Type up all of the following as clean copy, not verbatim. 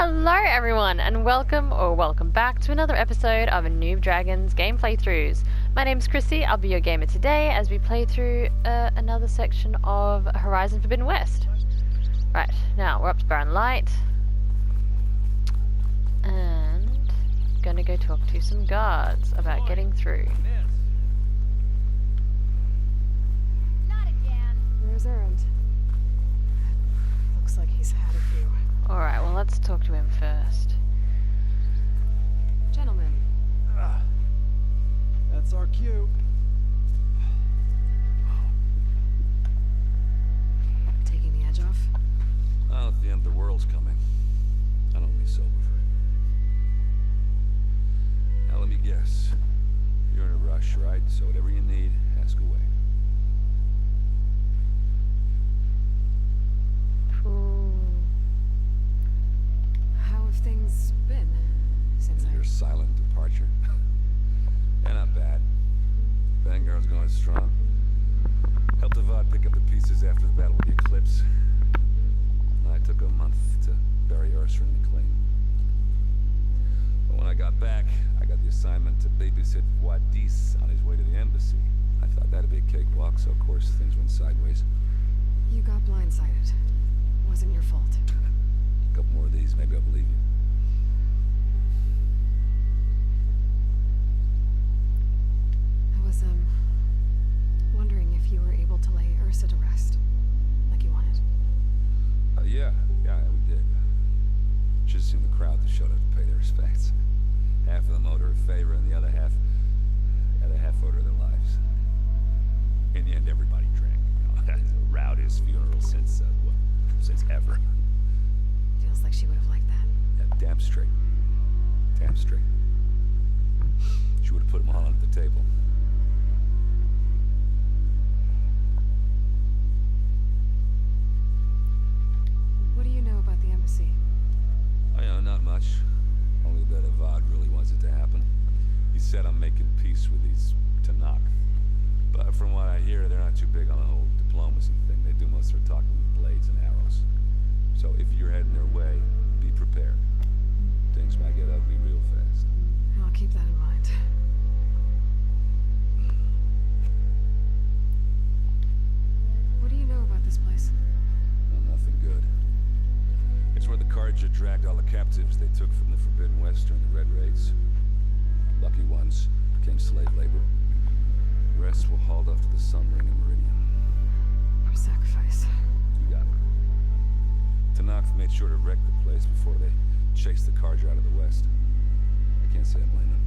Hello everyone, and welcome back to another episode of Noob Dragons game playthroughs. My name's Chrissy, I'll be your gamer today as we play through another section of Horizon Forbidden West. Right, now we're up to Barren Light. And gonna go talk to some guards about getting through. Not again. Where's Errand? Looks like he's had a few. Alright, well let's talk to him first. Gentlemen. That's our cue. Taking the edge off? Oh, the end of the world's coming. I don't be sober for it. Now let me guess. You're in a rush, right? So whatever you need, ask away. Ooh. How have things been since Your silent departure. Yeah, not bad. Vanguard's going strong. Helped Avad pick up the pieces after the battle with the Eclipse. I took a month to bury Ursa and McLean. But when I got back, I got the assignment to babysit Wadis on his way to the embassy. I thought that'd be a cakewalk, so of course things went sideways. You got blindsided. Wasn't your fault. A couple more of these, maybe I'll believe you. I was, wondering if you were able to lay Ursa to rest, like you wanted. Yeah, we did. Should've seen the crowd that showed up to pay their respects. Half of them owed her a favor, and the other half owed her their lives. In the end, everybody drank. You know, the rowdiest funeral since ever. Feels like she would have liked that. Yeah, damn straight. Damn straight. She would have put them all under the table. What do you know about the embassy? Oh, yeah, not much. Only that Avad really wants it to happen. He said I'm making peace with these Tenakth. But from what I hear, they're not too big on the whole diplomacy thing. They do most of their talking with blades and arrows. So if you're heading their way, be prepared. Things might get ugly real fast. I'll keep that in mind. What do you know about this place? Well, nothing good. It's where the Carja dragged all the captives they took from the Forbidden West during the Red Raids. Lucky ones became slave labor. The rest were hauled off to the Sun Ring and Meridian. What a sacrifice. You got it. Tenakth made sure to wreck the place before they chased the Carja out of the West. I can't say I blame them.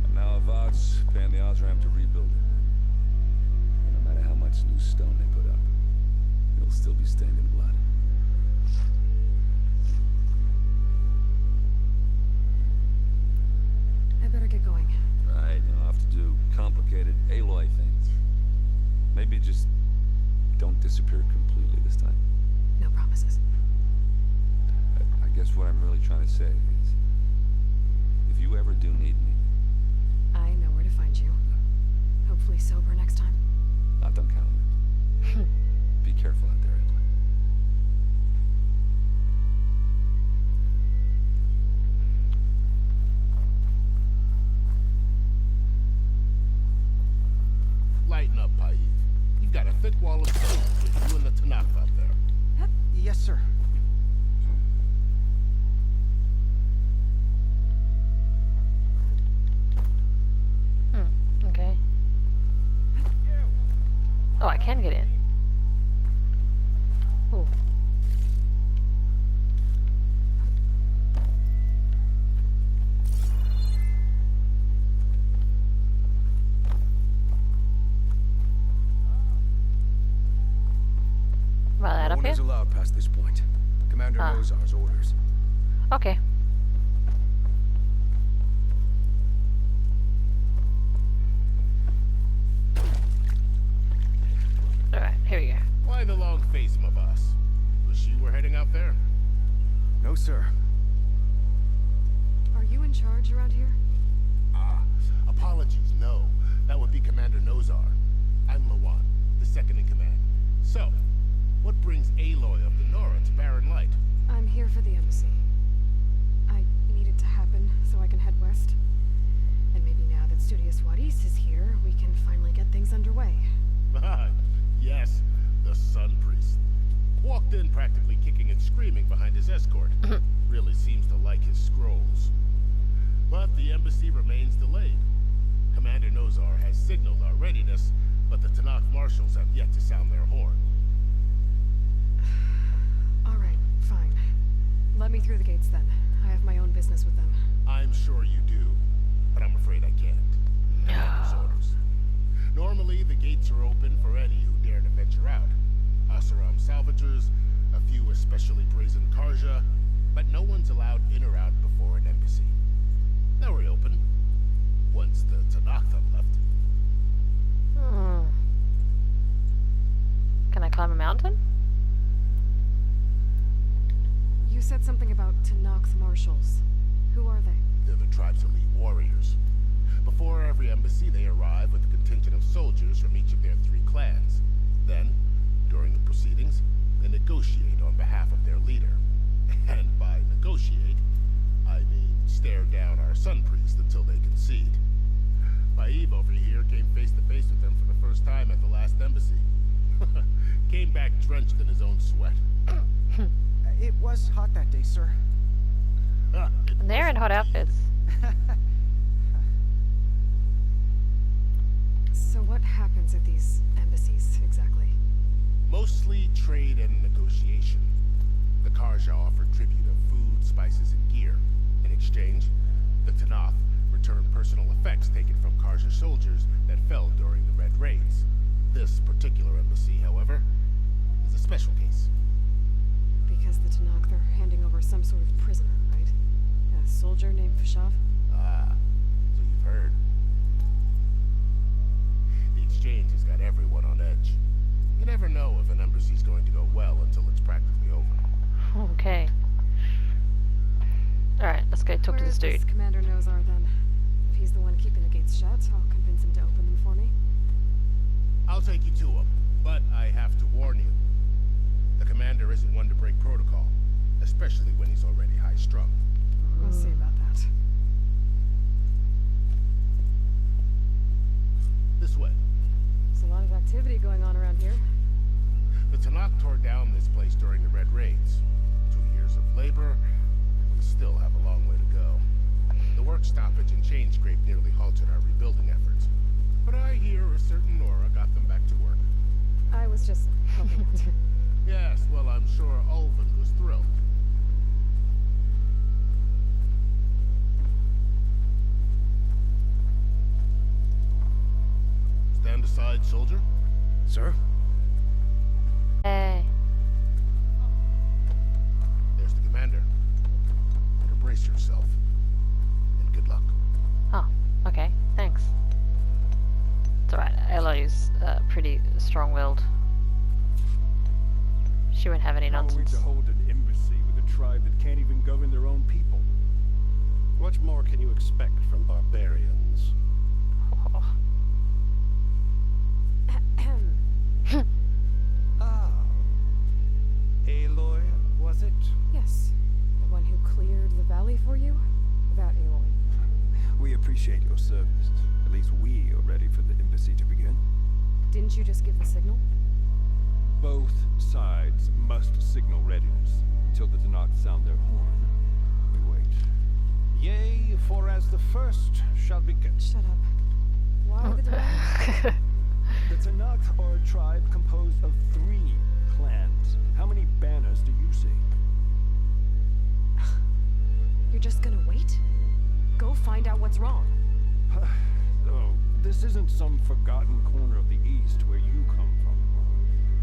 And now Avad's paying the Osram to rebuild it. And no matter how much new stone they put up, it'll still be stained in blood. I better get going. Right, I'll have to do complicated Aloy things. Maybe just don't disappear completely this time. No promises. I guess what I'm really trying to say is, if you ever do need me, I know where to find you. Hopefully sober next time. not done counting. Be careful out there, Aloy. Lighten up, Paif. You've got a thick wall of stone between you and the Tenakth out there. Yes, sir. Okay. Oh, I can get in. Ooh. Am I allowed No up one here? is allowed past this point. Commander Nozar's orders. Okay. Alright, here we go. Why the long face, my boss? Was you were heading out there? No, sir. Are you in charge around here? Apologies, no. That would be Commander Nozar. I'm Lawan, the second in command. So, what brings Aloy of the Nora to Barren Light? I'm here for the embassy. readiness, but the Tenakth marshals have yet to sound their horn. All right, fine. Let me through the gates then. I have my own business with them. I'm sure you do, but I'm afraid I can't. Commander's orders. Normally, the gates are open for any who dare to venture out. Asuram salvagers, a few especially brazen Carja, but no one's allowed in or out before an embassy. They'll reopen once the Tenakth have left. Can I climb a mountain? You said something about Tenakth marshals. Who are they? They're the tribe's elite warriors. Before every embassy, they arrive with a contingent of soldiers from each of their 3 clans. Then, during the proceedings, they negotiate on behalf of their leader. And by negotiate, I mean stare down our sun priest until they concede. Paiv over here came face to face with them for the first time at the last embassy. Came back drenched in his own sweat. It was hot that day, sir. And they're in hot outfits. So what happens at these embassies, exactly? Mostly trade and negotiation. The Carja offered tribute of food, spices, and gear. In exchange, the Tenakth returned personal effects taken from Carja soldiers that fell during the Red Raids. This particular embassy, however, is a special case. Because the Tenakth are handing over some sort of prisoner, right? A soldier named Fashav? Ah, so you've heard. The exchange has got everyone on edge. You never know if an embassy's going to go well until it's practically over. Okay. Alright, let's go talk to this dude. This Commander Nozar then? If he's the one keeping the gates shut, I'll convince him to open them for me. I'll take you to him, but I have to warn you. The commander isn't one to break protocol, especially when he's already high-strung. We'll see about that. This way. There's a lot of activity going on around here. The Tenakth tore down this place during the Red Raids. 2 years of labor, and we still have a long way to go. The work stoppage and change scrape nearly halted our rebuilding efforts. But I hear a certain Nora got them back to work. I was just helping out. Yes, well, I'm sure Ulvin was thrilled. Stand aside, soldier. Sir? Hey. There's the commander. Better brace yourself. And good luck. Oh, okay. Thanks. It's alright. Eloy's pretty strong-willed. She wouldn't have any How are we nonsense. to hold an embassy with a tribe that can't even govern their own people? What more can you expect from barbarians? Oh. Aloy, was it? Yes. The one who cleared the valley for you? That Aloy. We appreciate your service. At least we are ready for the embassy to begin. Didn't you just give the signal? Both sides must signal readiness. Until the Tenakth sound their horn, we wait. Yea, for as the first shall begin. Shut up. Why the delay? The Tenakth are a tribe composed of 3 clans. How many banners do you see? You're just gonna wait? Go find out what's wrong. Oh, this isn't some forgotten corner of the East where you come from.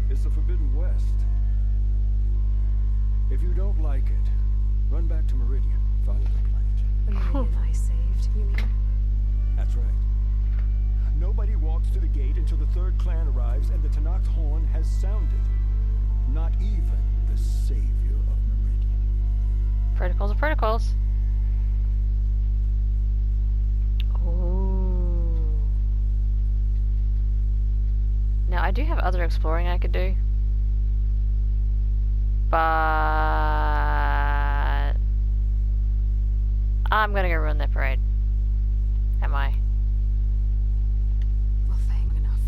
It's the Forbidden West. If you don't like it, run back to Meridian. File a complaint. The Meridian I saved, you mean? That's right. Nobody walks to the gate until the 3rd clan arrives and the Tenakth horn has sounded. Not even the savior of Meridian. Protocols are protocols. Ooh. Now, I do have other exploring I could do. But I'm gonna go ruin their parade. Am I? Well, thank enough.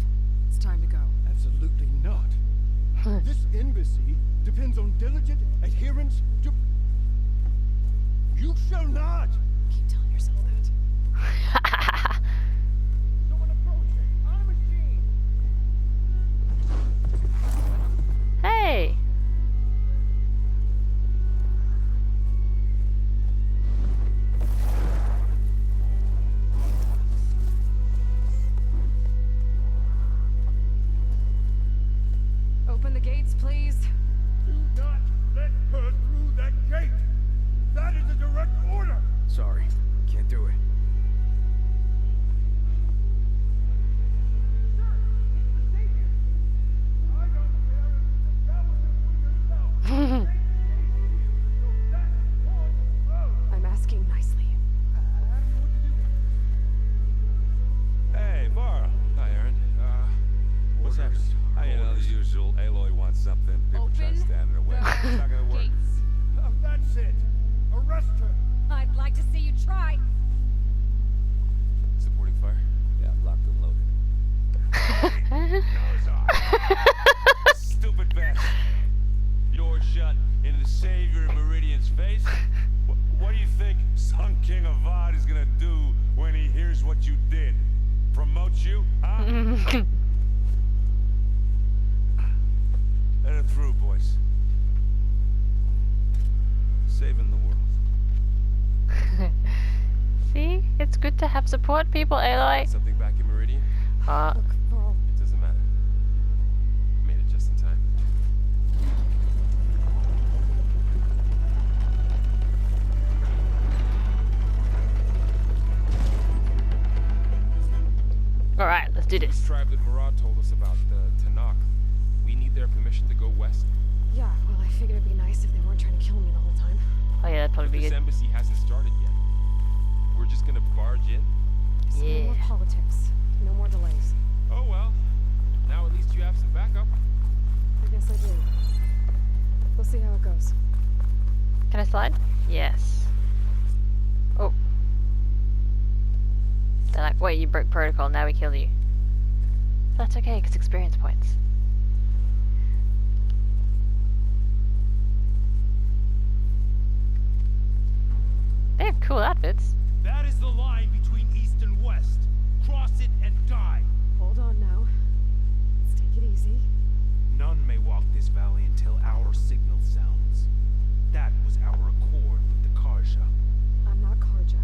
It's time to go. Absolutely not. This embassy depends on diligent adherence to... You shall not! Keep telling yourself that. No one approaching! I'm a have support people, Aloy. Something back in Meridian? Huh. Look, Laurel, It doesn't matter. Made it just in time. Alright, let's do this. Tribe that Murad told us about, the Tenakth. We need their permission to go west. yeah, well, I figured it'd be nice if they weren't trying to kill me the whole time. Oh yeah, that'd probably be This good. embassy hasn't started yet. We're just gonna barge in? So no more Yeah. politics. No more delays. Oh well. Now at least you have some backup. I guess I do. We'll see how it goes. Can I slide? Yes. Oh. They're like, wait, you broke protocol, now we kill you. That's okay, because experience points. They have cool outfits. That is the line between east and west. Cross it and die. Hold on now. Let's take it easy. None may walk this valley until our signal sounds. That was our accord with the Carja. I'm not Carja.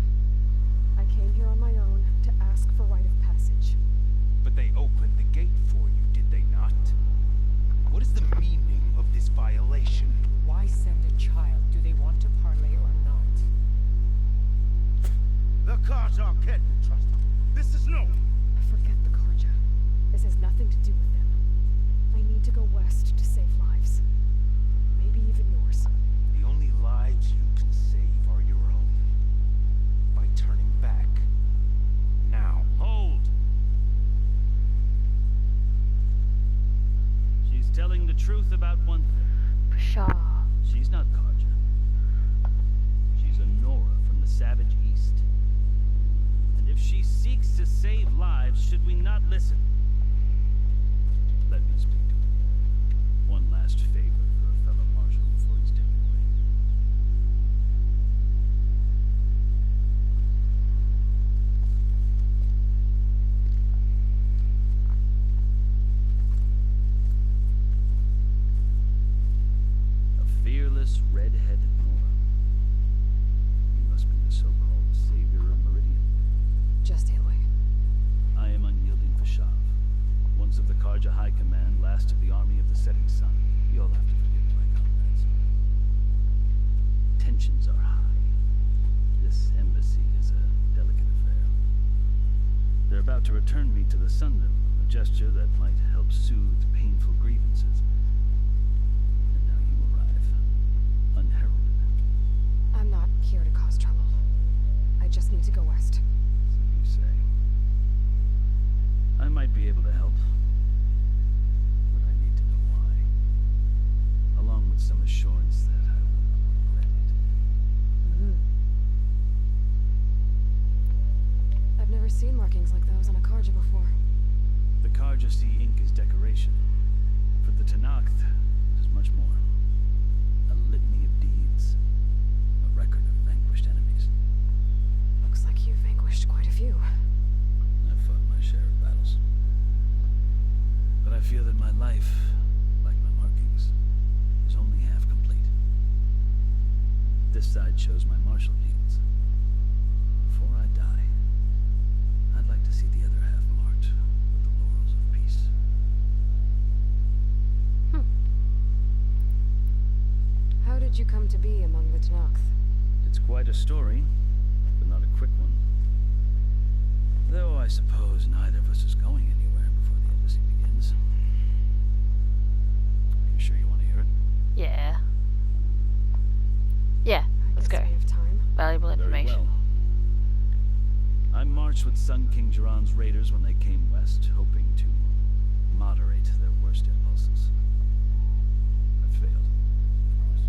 I came here on my own to ask for rite of passage. But they opened the gate for you, did they not? What is the meaning of this violation? Why send a child? Do they want to parley or not? The Carja can't be trusted. This is no. Forget the Carja. This has nothing to do with them. I need to go west to save lives. Maybe even yours. The only lives you can save are your own. By turning back. Now. Hold! She's telling the truth about one thing. Pshaw. She's not Carja. She's a Nora from the savage east. And if she seeks to save lives, should we not listen? Let me speak to her. One last favor for a fellow marshal before he's taken away. A fearless, red-headed Nora. You must be the so-called savior of Meridian. Just Aloy. I am unyielding Fashav, once of the Carja High Command, last of the army of the setting sun. You'll have to forgive my comrades. Tensions are high. This embassy is a delicate affair. They're about to return me to the Sundom, a gesture that might help soothe painful grievances. And now you arrive, unheralded. I'm not here to cause trouble. I just need to go west. So you say. I might be able to help, but I need to know why. Along with some assurance that I won't regret it. I've never seen markings like those on a Carja before. The Carja see ink as decoration. For the Tenakth, there's much more. A litany of deeds. A record of vanquished enemies. Looks like you've vanquished quite a few. I've fought my share of battles. But I feel that my life, like my markings, is only half complete. This side shows my martial deeds. Before I die, I'd like to see the other half marked with the laurels of peace. How did you come to be among the Tenakth? It's quite a story, but not a quick one. Though I suppose neither of us is going anywhere before the embassy begins. Are you sure you want to hear it? Yeah. Yeah, I let's guess go. we have time. Valuable Very information. well. I marched with Sun King Jiran's raiders when they came west, hoping to moderate their worst impulses. I failed, of course.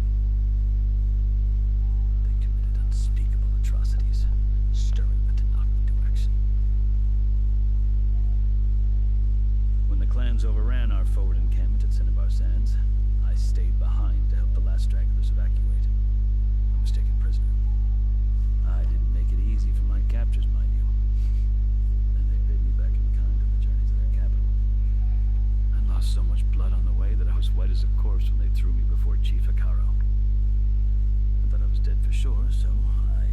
They committed unspeakable atrocities, stirring the Tenakth into action. When the clans overran our forward encampment at Cinnabar Sands, I stayed behind to help the last stragglers evacuate. I was taken prisoner. I didn't make it easy for my captors, mind you. And they paid me back in kind on the journey to their capital. I lost so much blood on the way that I was white as a corpse when they threw me before Chief Hikaro. I thought I was dead for sure, so I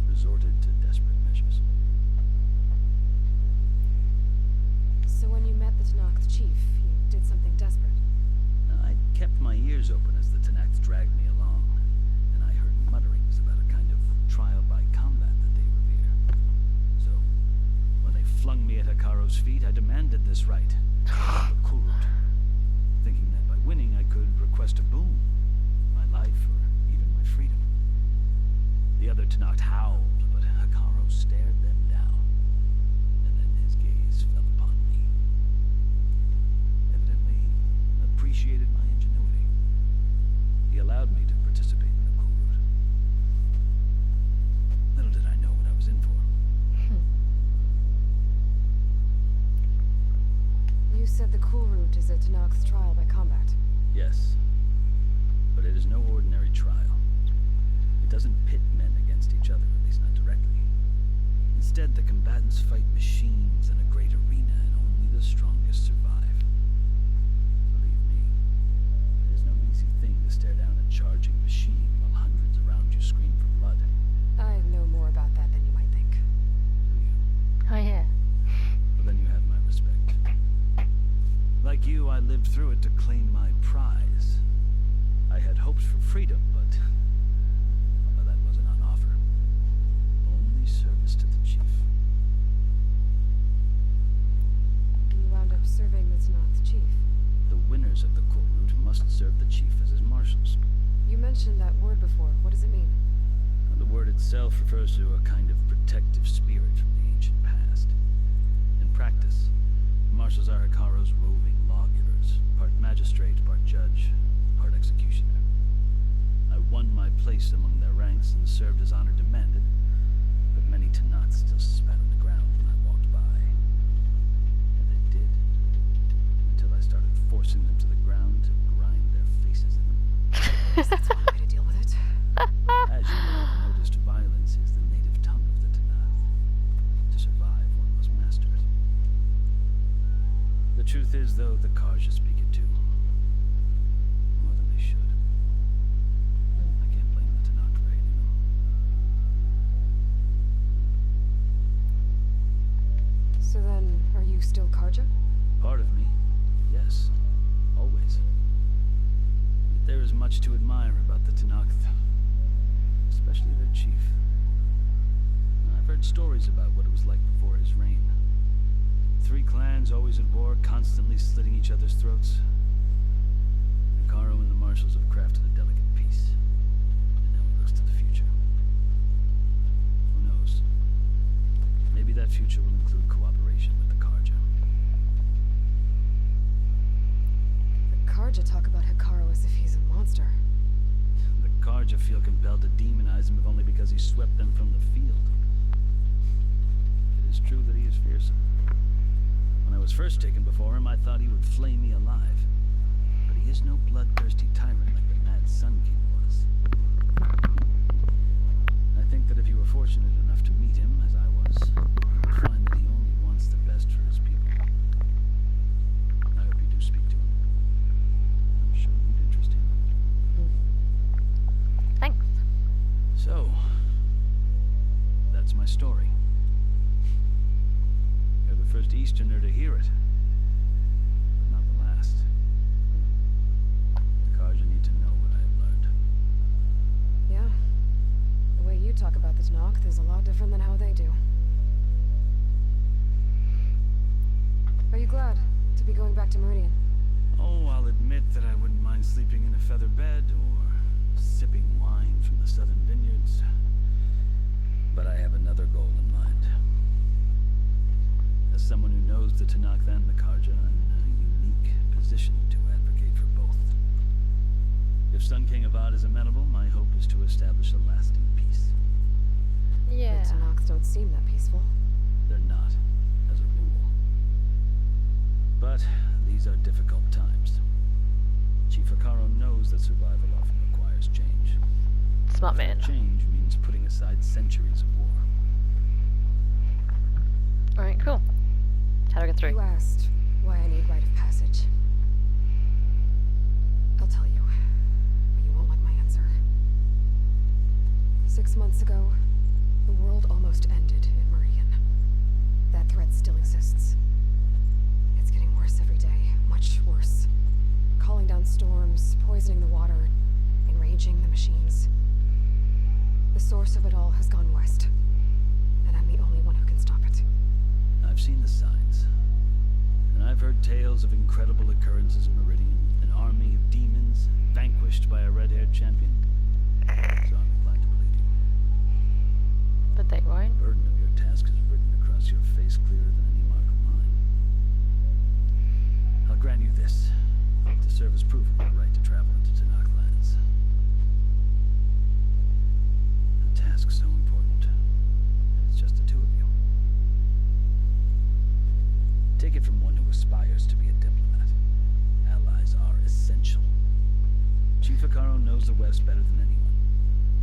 resorted to desperate measures. Tenakth chief, you did something desperate. I kept my ears open as the Tenakth dragged me along, and I heard mutterings about a kind of trial by combat that they revere. So, when they flung me at Hekaro's feet, I demanded this right, the Kurut, thinking that by winning I could request a boon, my life or even my freedom. The other Tenakth howled, but Hekaro stared them down, and then his gaze fell upon me. Evidently appreciated my ingenuity. He allowed me to participate in the Kurut. Little did I know what I was in for. You said the Kurut is a Tenakth's trial by combat. Yes, but it is no ordinary trial. It doesn't pit men against each other, at least not directly. Instead, the combatants fight machines in a great arena, and only the strongest survive. Believe me, it is no easy thing to stare down a charging machine while hundreds around you scream for blood. I know more about that than you might think. Do you? Oh yeah. Well, then you have my respect. Like you, I lived through it to claim my prize. I had hopes for freedom, but that wasn't on offer. Only service to the chief. You wound up serving the Tenakth chief. The winners of the Kurut must serve the chief as his marshals. You mentioned that word before. What does it mean? The word itself refers to a kind of protective spirit from the ancient past. In practice, marshals are Hekaro's roving lawgivers, part magistrate, part judge, part executioner. I won my place among their ranks and served as honor demanded, but many Tenakth still spat on the ground when I walked by. And they did, until I started forcing them to the ground to grind their faces in. That's one way to deal with it. As you may have noticed, violence is the native tongue of the Tenakth. To survive, one must master it. The truth is, though, the Carja speak it too. More than they should. I can't blame the Tenakth for hating them. So then, are you still Carja? Part of me, yes. Always. But there is much to admire about the Tenakth. Especially their chief. I've heard stories about what it was like before his reign. 3 clans always at war, constantly slitting each other's throats. Hekaro and the marshals have crafted a delicate peace. And now it looks to the future. Who knows? Maybe that future will include cooperation with the Carja. The Carja talk about Hekaro as if he's a monster. The Carja feel compelled to demonize him if only because he swept them from the field. It is true that he is fearsome. When I was first taken before him, I thought he would flay me alive. But he is no bloodthirsty tyrant like the Mad Sun King was. I think that if you were fortunate enough to meet him, as I was, you would find that he only wants the best for his people. I hope you do speak to him. I'm sure it would interest him. Thanks. So, that's my story. You're the first Easterner to hear it, but not the last. The Carja need to know what I have learned. Yeah. The way you talk about the Tenakth is a lot different than how they do. Are you glad to be going back to Meridian? Oh, I'll admit that I wouldn't mind sleeping in a feather bed or sipping wine from the southern vineyards. But I have another goal in mind. As someone who knows the Tenakth and the Carja, I'm in a unique position to advocate for both. If Sun King Avad is amenable, my hope is to establish a lasting peace. Yeah. The Tenakth don't seem that peaceful. They're not, as a rule. But these are difficult times. Chief Hekaro knows that survival often requires change. Smart man. Change means putting aside centuries of war. Alright, cool. How do I get through? You asked why I need rite of passage. I'll tell you, but you won't like my answer. 6 months ago, the world almost ended in Meridian. That threat still exists. It's getting worse every much worse. Calling down storms, poisoning the water, enraging the machines. The source of it all has gone west, and I'm the only one who can stop it. I've seen the signs. And I've heard tales of incredible occurrences in Meridian. An army of demons vanquished by a red-haired champion. So I'm inclined to believe you. But they won't. The burden of your task is written across your face clearer than any mark of mine. I'll grant you this, to serve as proof of your right to travel into Tenakth lands. A task so important, and it's just the two of you. Take it from one who aspires to be a diplomat. Allies are essential. Chief Akaro knows the West better than anyone.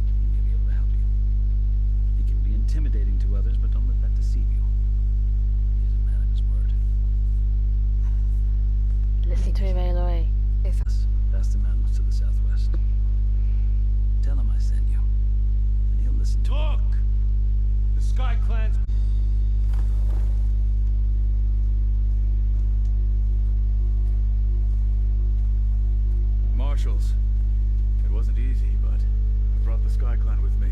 He may be able to help you. He can be intimidating to others, but don't let that deceive you. He's a man of his word. Listen to him, Aloy. If Past the mountains to the southwest. Tell him I sent you, and he'll listen to Look! The Sky Clan's... Marshals. It wasn't easy, but I brought the Sky Clan with me.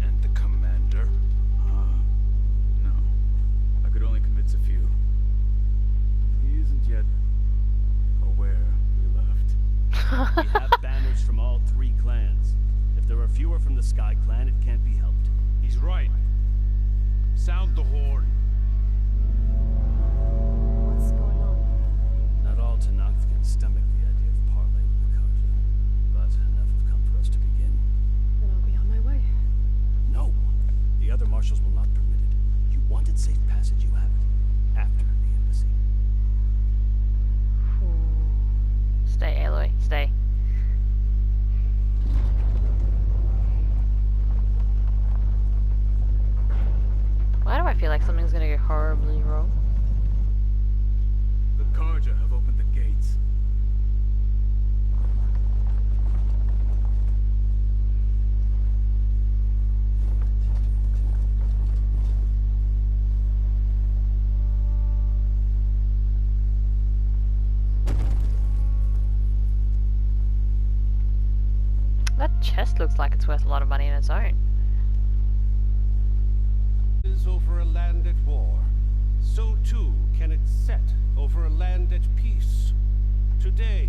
And the commander? No. I could only convince a few. He isn't yet aware we left. We have banners from all three clans. If there are fewer from the Sky Clan, it can't be helped. He's right. Sound the horn. what's going on? Not all Tenakth can stomach the idea of parley with the Carja, but enough have come for us to begin. Then I'll be on my way. No, the other marshals will not permit it. You wanted safe passage, you have it. After the embassy. Stay, Aloy. Stay. Why do I feel like something's gonna go horribly wrong? The Carja have opened the gates. That chest looks like it's worth a lot of money in its own. Is over a land at war, so too can it set over a land at peace. Today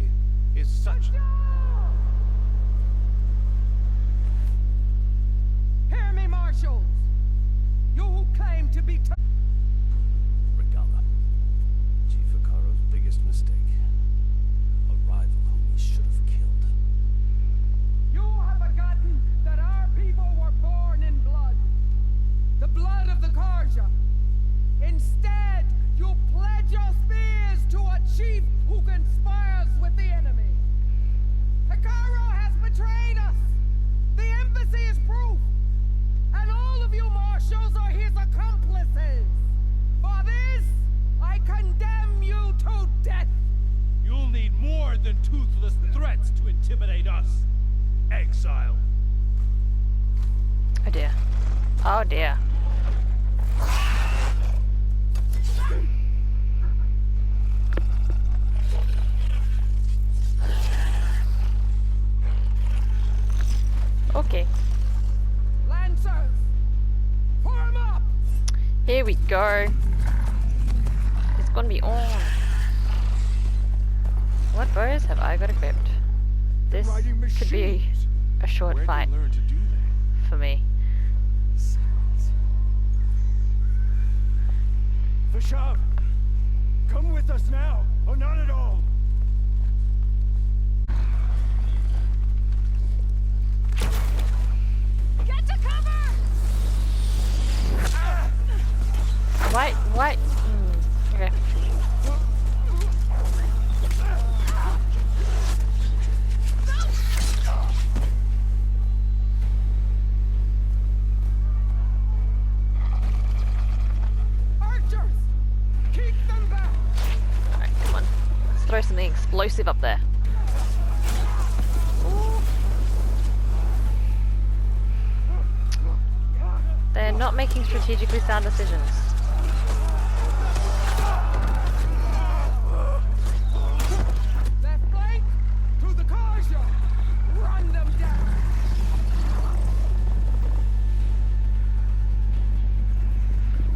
is such... Hear me, marshals! You who claim to be... Regala. Chief Akaro's biggest mistake. A rival whom he should have killed. You have forgotten that our people were born in blood. The blood of the Carja. Instead, you pledge your spears to a chief who conspires with the enemy. Akaro has betrayed us. The embassy is proof. And all of you marshals are his accomplices. For this, I condemn you to death. You'll need more than toothless threats to intimidate us. Exile. Oh dear. Oh dear. Okay. Lancers, form up. Here we go. It's gonna be on. What bows have I got equipped? This could be a short Where'd fight you learn to do that? for me. Vashav! Come with us now, or not at all! Get to cover! Why? Okay. Archers, keep them back. Alright, come on. Let's throw something explosive up there. They're not making strategically sound decisions.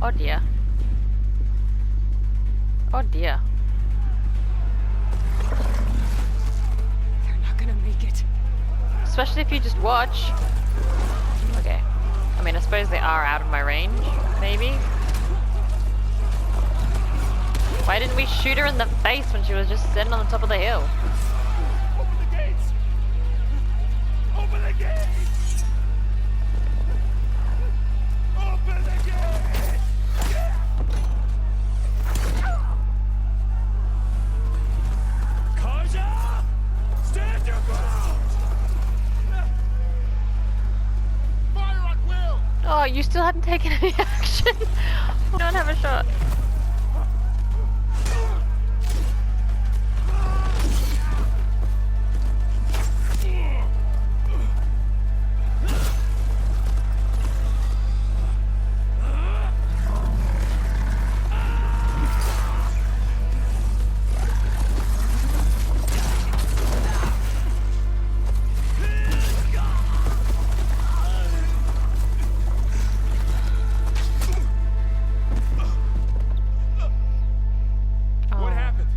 Oh dear. Oh dear. They're not gonna make it. Especially if you just watch. Okay. I mean, I suppose they are out of my range, maybe? Why didn't we shoot her in the face when she was just sitting on the top of the hill? Open the gates! Open the gates! Open the gates! Carja! Stand your ground! Fire at will! Oh, you still hadn't taken any action. Don't have a shot. What happened?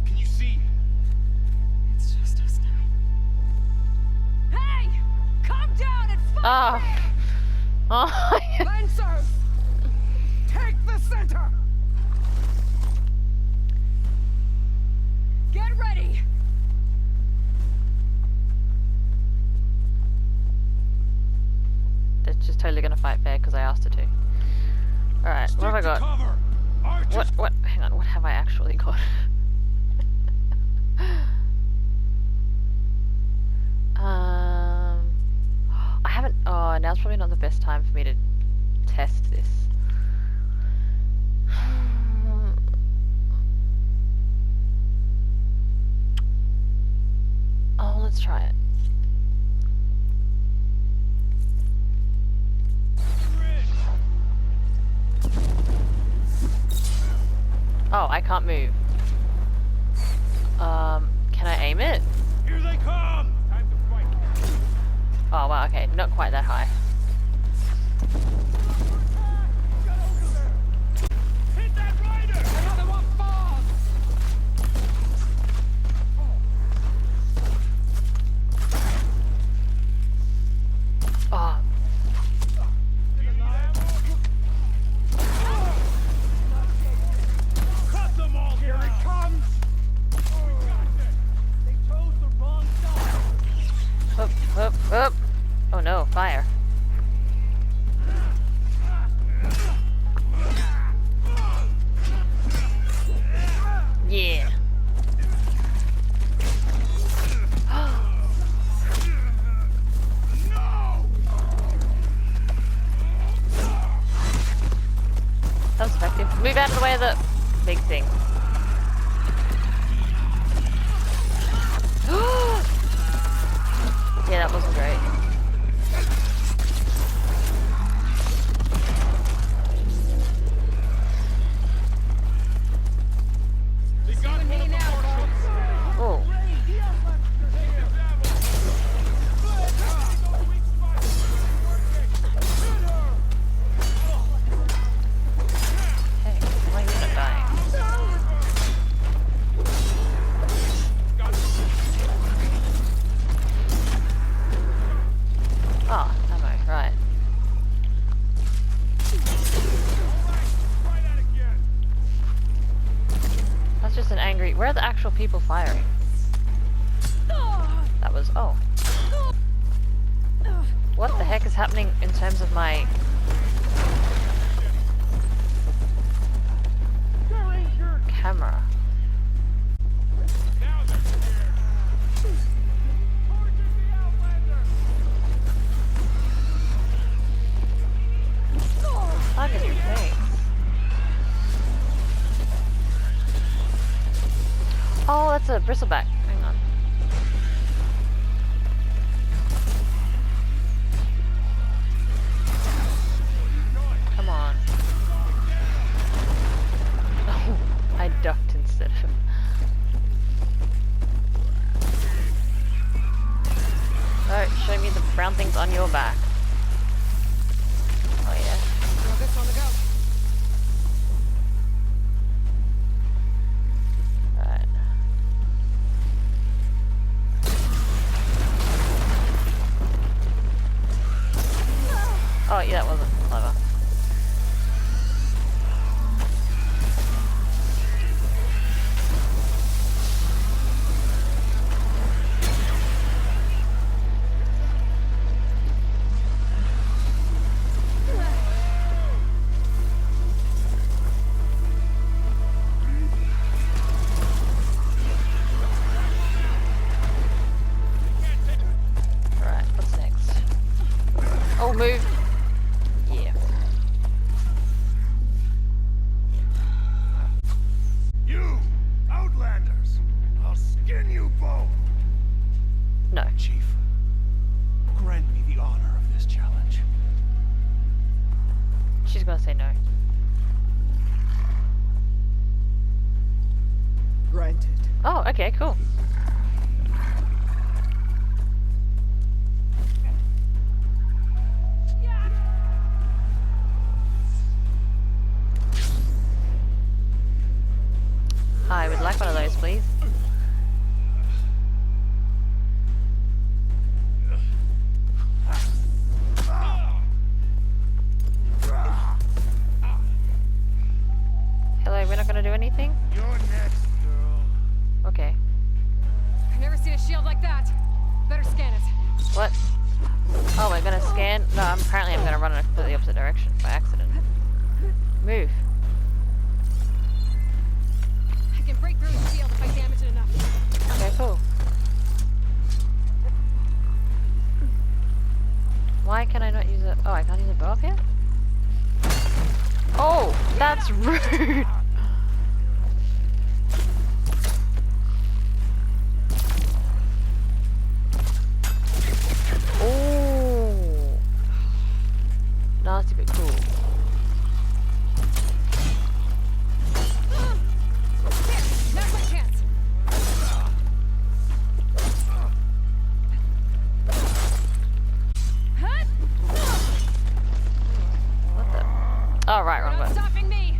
Can you see? It's just us now. Hey! Come down and fight Oh. me! Oh. Lancers! Take the center! Get ready! They're just totally gonna fight fair because I asked her to. Alright, what have I got? Cover! Archers! What, hang on, what have I actually got? I haven't, oh, now's probably not the best time for me to test this. Oh, let's try it. Oh, I can't move. Can I aim it? Here they come! Time to fight. Oh, wow, okay, not quite that high. Hit that rider! Another one falls! Oh, Cut them all! Here it comes! They chose the wrong side! up, up, up. Oh no, fire. Yeah. That was effective. Move out of the way of the big thing. Yeah, that wasn't great. They got one of the marshals! Oh. Hey, why are you not dying? Ah, ammo, right. That's just an angry. Where are the actual people firing? That was. Oh. What the heck is happening in terms of my. Camera? Target your face. Oh, that's a bristleback. Hang on. Come on. Oh, I ducked instead of. Alright, show me the brown things on your back. Oh yeah. Throw this on the go. that wasn't clever. Alright, what's next? Oh, move! Yeah. You outlanders! I'll skin you both! No. Chief, grant me the honor of this challenge. She's gonna say no. Granted. Oh, okay, cool. I would like one of those, please. Hello, we're not gonna do anything? You're next, girl. Okay. I've never seen a shield like that. Better scan it. What? Oh, we're gonna scan? No, apparently I'm gonna run in a completely opposite direction by accident. Move. I can break through the shield if I damage it enough. Okay, cool. Why can I not use it? Oh, I can't use a bow up here? Oh, that's rude! Oh, nasty but cool. There, now's my chance. What the? Oh, right, You're wrong not button. stopping me.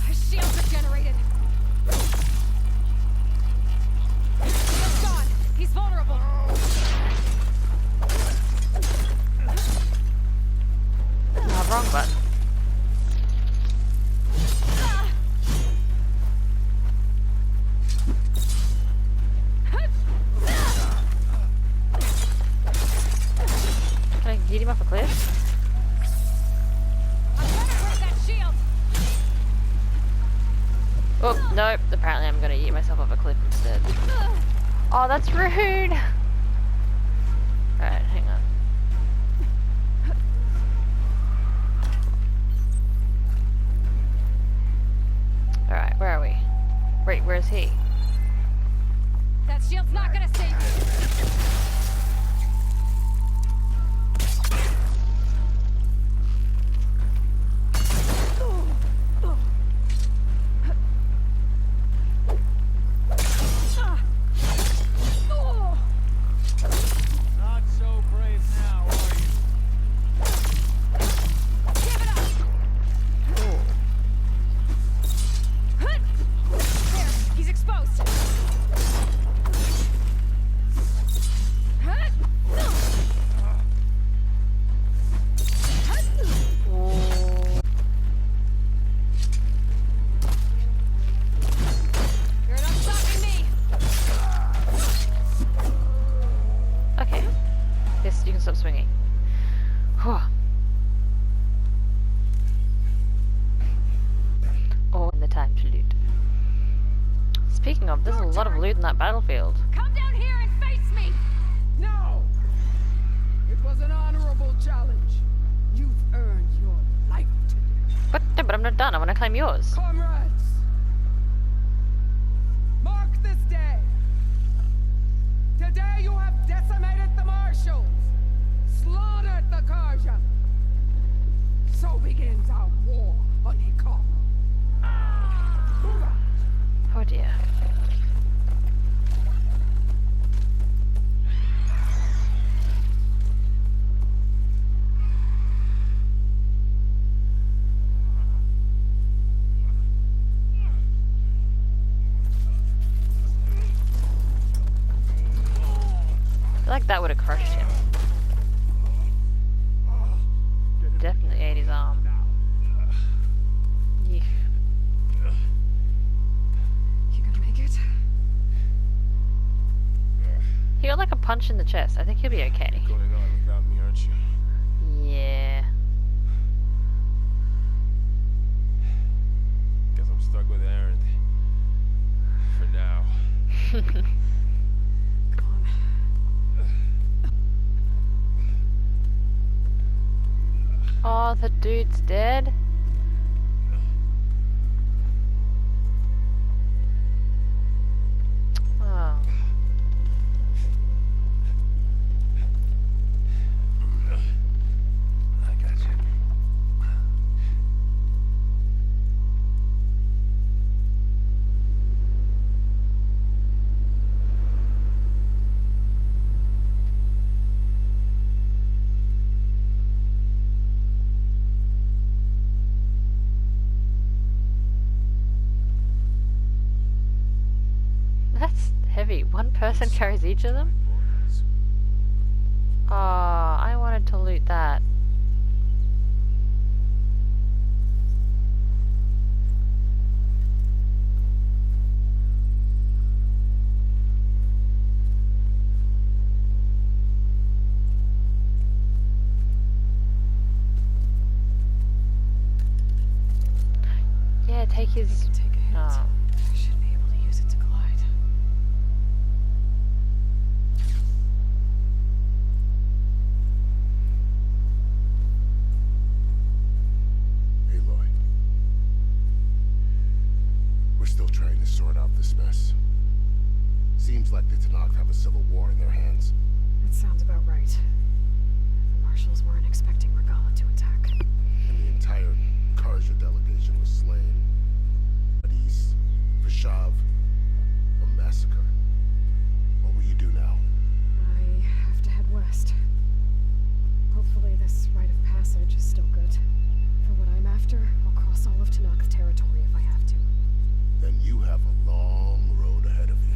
His shields are generated. Shield's gone. He's vulnerable. Oh, wrong button. Can I get him off a cliff? I'm gonna break that shield. Oh, nope. Apparently I'm gonna eat myself off a cliff instead. Oh, that's rude! Alright, hang on. Alright, where are we? Wait, where's he? That shield's not gonna save me. Not so brave now, are you? Give it up. There, he's exposed. You're not stopping me. Okay. Yes, you can stop swinging. Whew. Oh, and the time to loot. Speaking of, there's a lot of loot in that battlefield. Come down here and face me. No! It was an honorable challenge. You've earned your life today. But I'm not done. I want to claim yours. Comrades! Mark this day. Today you have decimated the marshals, slaughtered the Carja. So begins our war on Hikar. Oh dear. like that would have crushed him. Definitely ate his arm. Yeah. You gonna make it? He got like a punch in the chest. I think he'll be okay. Going on without me, aren't you? Yeah. Guess I'm stuck with Aaron. For now. Come on. Oh, the dude's dead. Oh. I got you. That's heavy. One person carries each of them? Oh, I wanted to loot that. Yeah, take his... You can take a hit. Oh. I should be able to use it to glide. Aloy. We're still trying to sort out this mess. Seems like the Tenakth have a civil war in their hands. That sounds about right. The marshals weren't expecting Regala to attack. And the entire Carja delegation was slain. Adis, Vashav, a massacre. What will you do now? I have to head west. Hopefully this rite of passage is still good. For what I'm after, I'll cross all of Tenakth territory if I have to. Then you have a long road ahead of you.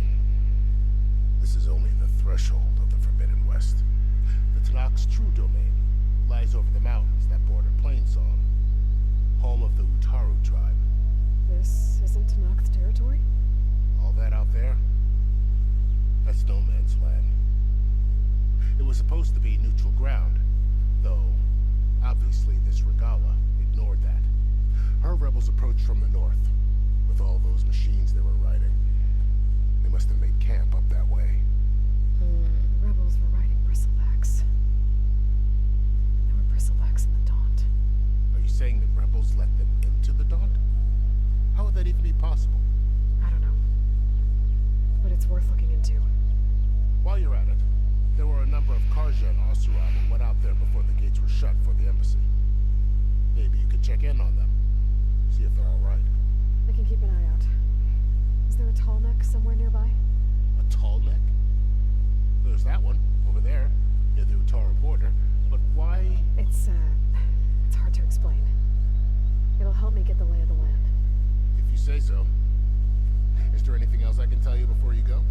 This is only the threshold of the Forbidden West. The Tenakth's true domain lies over the mountains that border Plainsong, home of the Utaru tribe. This isn't Tenakth territory? All that out there? That's no man's land. It was supposed to be neutral ground, though obviously this Regala ignored that. Her rebels approached from the north, with all those machines they were riding. They must have made camp up that way. The rebels were riding bristlebacks. There were bristlebacks in the Daunt. Are you saying the rebels let them into the Daunt? How would that even be possible? I don't know. But it's worth looking into. While you're at it, there were a number of Carja and Oseram who went out there before the gates were shut for the embassy. Maybe you could check in on them. See if they're all right. I can keep an eye out. Is there a tall neck somewhere nearby? A tall neck? There's that one, over there, near the Utaru border. But why? It's hard to explain. It'll help me get the lay of the land. If you say so. Is there anything else I can tell you before you go?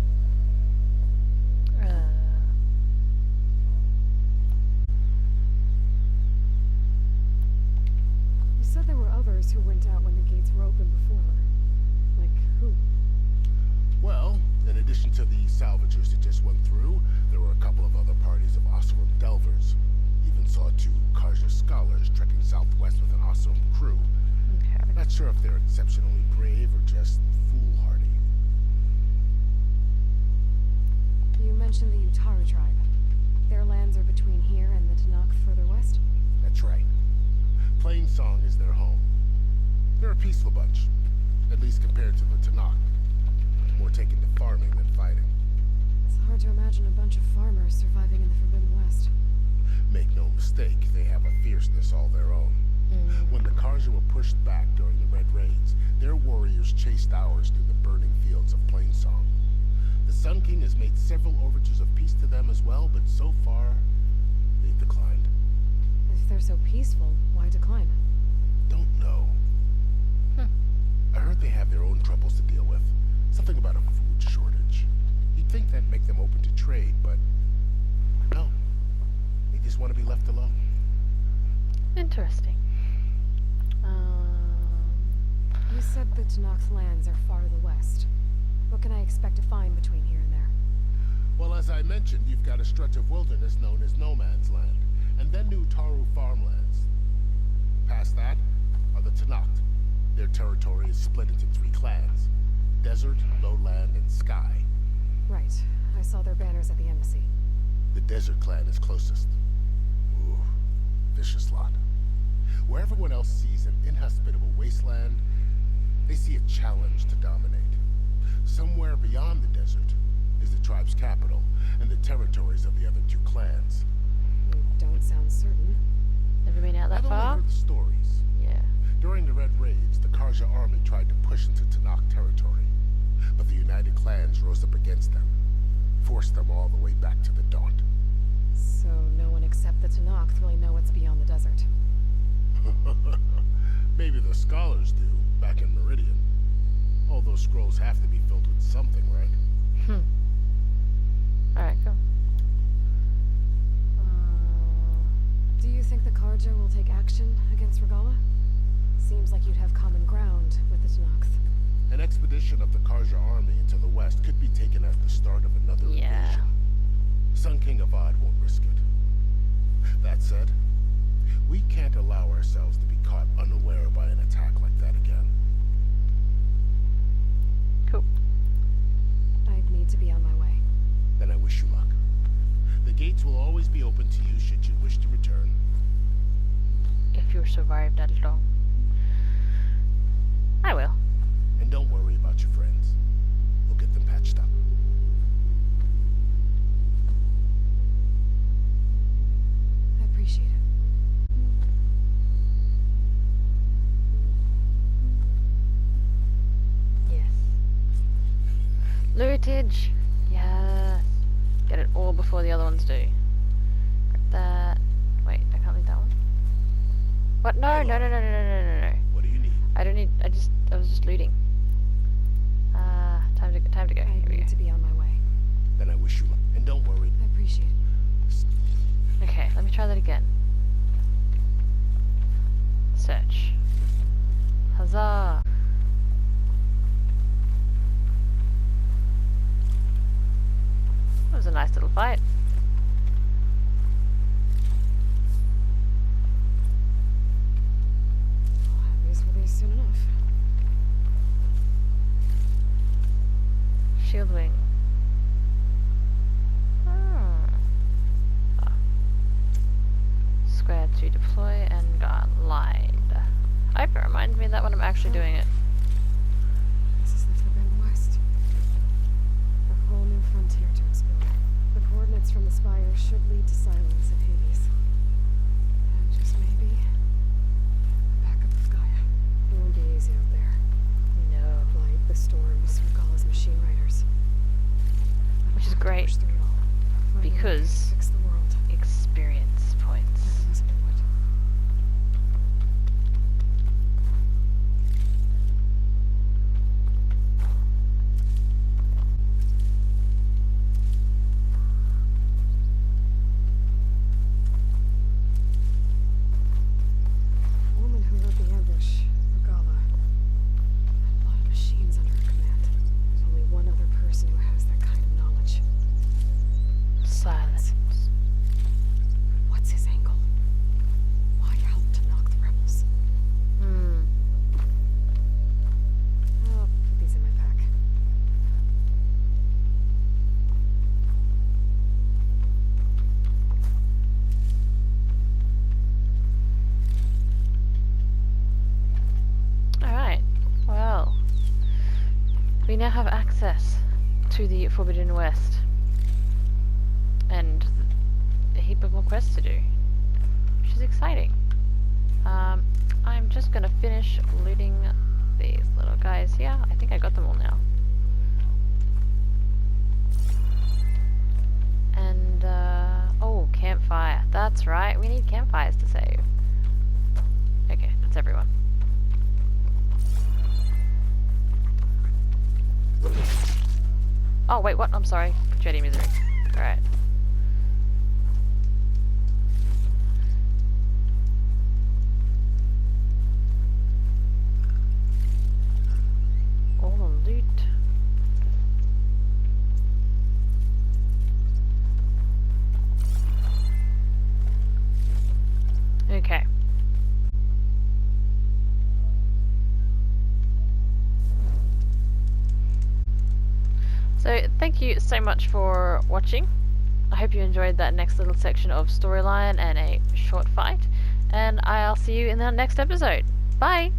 You said there were others who went out when the gates were open before. Like who? Well, in addition to the salvagers that just went through, there were a couple of other parties of Oseram delvers. Even saw 2 Carja scholars trekking southwest with an Oseram crew. Okay. Not sure if they're exceptionally brave or just foolhardy. You mentioned the Utaru tribe. Their lands are between here and the Tenakth further west? That's right. Plainsong is their home. They're a peaceful bunch, at least compared to the Tenakth. More taken to farming than fighting. It's hard to imagine a bunch of farmers surviving in the Forbidden West. Make no mistake, they have a fierceness all their own. When the Carja were pushed back during the Red Raids, their warriors chased ours through the burning fields of Plainsong. The Sun King has made several overtures of peace to them as well, but so far, they've declined. If they're so peaceful, why decline? Don't know. I heard they have their own troubles to deal with. Something about a food shortage. You'd think that'd make them open to trade, but just want to be left alone. Interesting. You said the Tenakth lands are far to the west. What can I expect to find between here and there? Well, as I mentioned, you've got a stretch of wilderness known as No Man's Land, and then New Taru farmlands. Past that are the Tenakth. Their territory is split into 3 clans: Desert, Lowland, and Sky. Right. I saw their banners at the embassy. The Desert clan is closest. Ooh, vicious lot. Where everyone else sees an inhospitable wasteland, they see a challenge to dominate. Somewhere beyond the desert is the tribe's capital and the territories of the other 2 clans. You don't sound certain. Never been out that I've far? only heard the stories. Yeah. During the Red Raids, the Carja army tried to push into Tenakth territory, but the united clans rose up against them, forced them all the way back to the Daunt. So no one except the Tenakth really know what's beyond the desert. Maybe the scholars do, back in Meridian. All those scrolls have to be filled with something, right? Alright, cool. Do you think the Carja will take action against Regala? Seems like you'd have common ground with the Tenakth. An expedition of the Carja army into the west could be taken as the start of another invasion. Sun King Avad won't risk it. That said, we can't allow ourselves to be caught unaware by an attack like that again. Cool. I'd need to be on my way. Then I wish you luck. The gates will always be open to you should you wish to return. If you survive that long. I will. And don't worry about your friends. We'll get them patched up. I appreciate it. Yes. Lootage. Yes. Get it all before the other ones do. Grab that. Wait, I can't leave that one. What? No, no, no, no, no, no, no, no. What do you need? I don't need. I was just looting. Time to go. I Here we need go. to be on my way. Then I wish you luck. And don't worry. I appreciate it. Okay, let me try that again. Search. Huzzah! That was a nice little fight. I'll have use for these soon enough. Shield wing. Square to deploy and glide. I hope it reminds me of that when I'm actually doing it. This is the Forbidden West. A whole new frontier to explore. The coordinates from the spire should lead to Silence and Hades. And just maybe, the backup of Gaia. It won't be easy out there. No. Light, the storms, Regala's machine riders. Which is great, Push through it all. Find a way because to fix the world. experience points. That must be what. The woman who led the ambush, Regala, had a lot of machines under her command. There's only one other person who has that kind of knowledge. Silence. What's his angle? Why help to knock the rebels? I'll put these in my pack. Alright, well. We now have access to the Forbidden West. And a heap of more quests to do. Which is exciting. I'm just gonna finish looting these little guys here. I think I got them all now. And, oh, campfire. That's right, we need campfires to save. Okay, that's everyone. Oh, wait, what? I'm sorry. Jetty misery. Alright. So thank you so much for watching. I hope you enjoyed that next little section of storyline and a short fight, and I'll see you in the next episode. Bye!